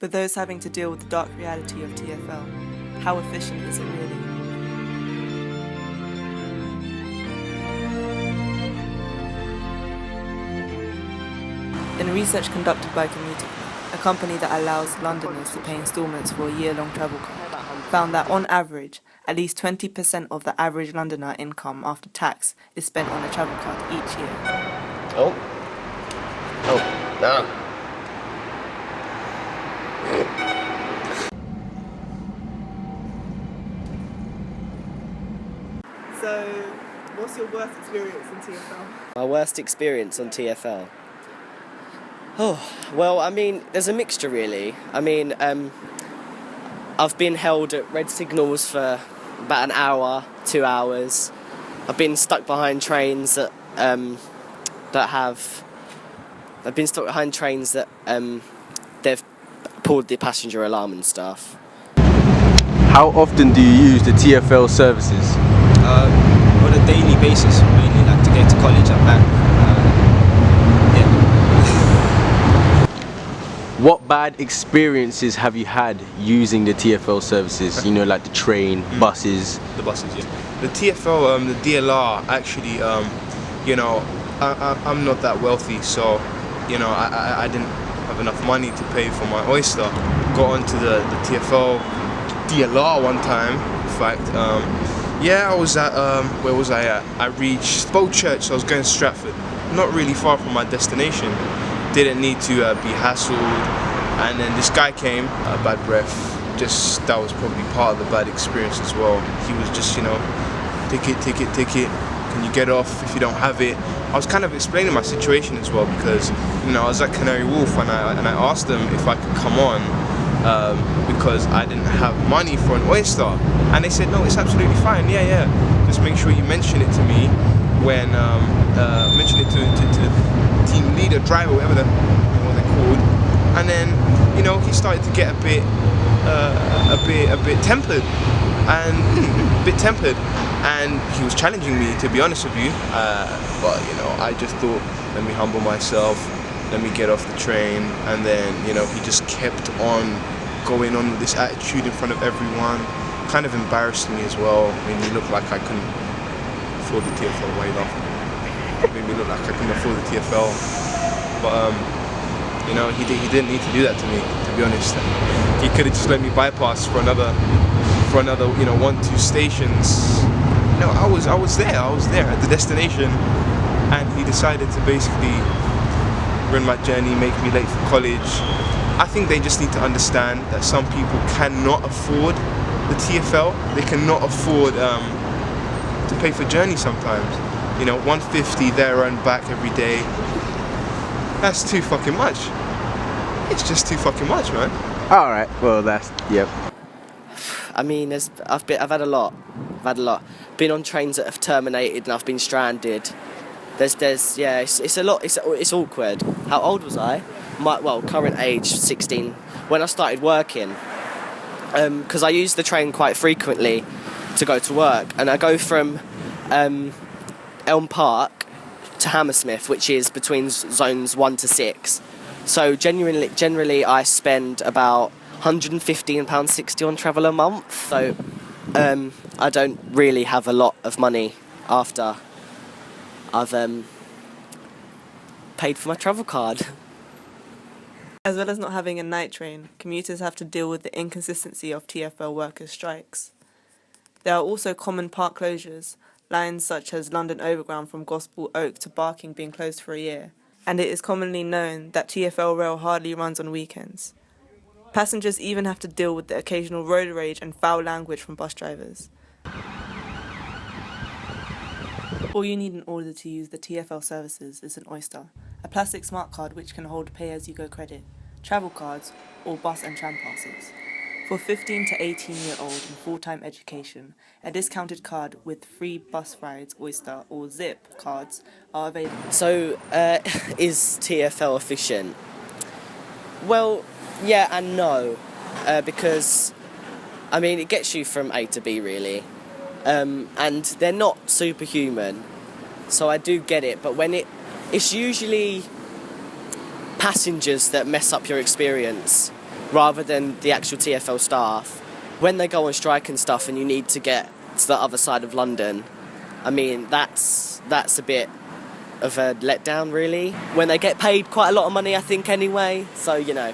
But those having to deal with the dark reality of TfL, how efficient is it really? In research conducted by Commuter, a company that allows Londoners to pay instalments for a year-long travel card, found that on average, at least 20% of the average Londoner income after tax is spent on a travel card each year. Oh, no. So, what's your worst experience in TfL? My worst experience on TfL? Oh, well, I mean, there's a mixture really. I mean, I've been held at red signals for about an hour, 2 hours. I've been stuck behind trains that they've pulled the passenger alarm and stuff. How often do you use the TfL services? On a daily basis, mainly like to get to college and back. What bad experiences have you had using the TfL services? You know, like the train, buses. The buses, yeah. The TfL, the DLR, actually, you know, I'm not that wealthy, so, you know, I didn't have enough money to pay for my Oyster. Got onto the TfL DLR one time, in fact. Yeah, I was at, where was I at? I reached Bow Church, so I was going to Stratford. Not really far from my destination. Didn't need to be hassled, and then this guy came, bad breath, just that was probably part of the bad experience as well. He was just, you know, ticket, can you get off if you don't have it? I was kind of explaining my situation as well because, you know, I was at Canary Wharf and I asked them if I could come on because I didn't have money for an Oyster, and they said no, it's absolutely fine, yeah, just make sure you mention it to me when, mention it to the team leader, driver, whatever they're called, and then, you know, he started to get a bit tempered, and he was challenging me, to be honest with you, but, you know, I just thought, let me humble myself, let me get off the train, and then, you know, he just kept on going on with this attitude in front of everyone, kind of embarrassed me as well. I mean, he looked like I couldn't afford the TfL waiver. Made me look like I couldn't afford the TfL, but you know, he didn't need to do that to me, to be honest. He could have just let me bypass for another, you know, 1-2 stations. No, I was there at the destination, and he decided to basically ruin my journey, make me late for college. I think they just need to understand that some people cannot afford the TfL. They cannot afford to pay for journey sometimes. You know, 150 there and back every day. That's too fucking much. It's just too fucking much, man. All right, well yep. I mean, I've had a lot. Been on trains that have terminated and I've been stranded. Yeah, it's a lot. It's awkward. How old was I? Current age 16. When I started working, because I use the train quite frequently to go to work, and I go from Elm Park to Hammersmith, which is between zones 1 to 6. So generally I spend about £115.60 on travel a month. So I don't really have a lot of money after I've paid for my travel card. As well as not having a night train, commuters have to deal with the inconsistency of TfL workers' strikes. There are also common park closures, lines such as London Overground from Gospel Oak to Barking being closed for a year, and it is commonly known that TfL rail hardly runs on weekends. Passengers even have to deal with the occasional road rage and foul language from bus drivers. All you need in order to use the TfL services is an Oyster, a plastic smart card which can hold pay-as-you-go credit, travel cards, or bus and tram passes. For 15 to 18-year-old in full-time education, a discounted card with free bus rides, Oyster, or Zip cards are available. So, is TfL efficient? Well, yeah and no, because, I mean, it gets you from A to B, really. And they're not superhuman, so I do get it, but when it's usually passengers that mess up your experience. rather than the actual TfL staff. When they go on strike and stuff and you need to get to the other side of London, I mean, that's a bit of a letdown, really. When they get paid quite a lot of money, I think, anyway. So, you know,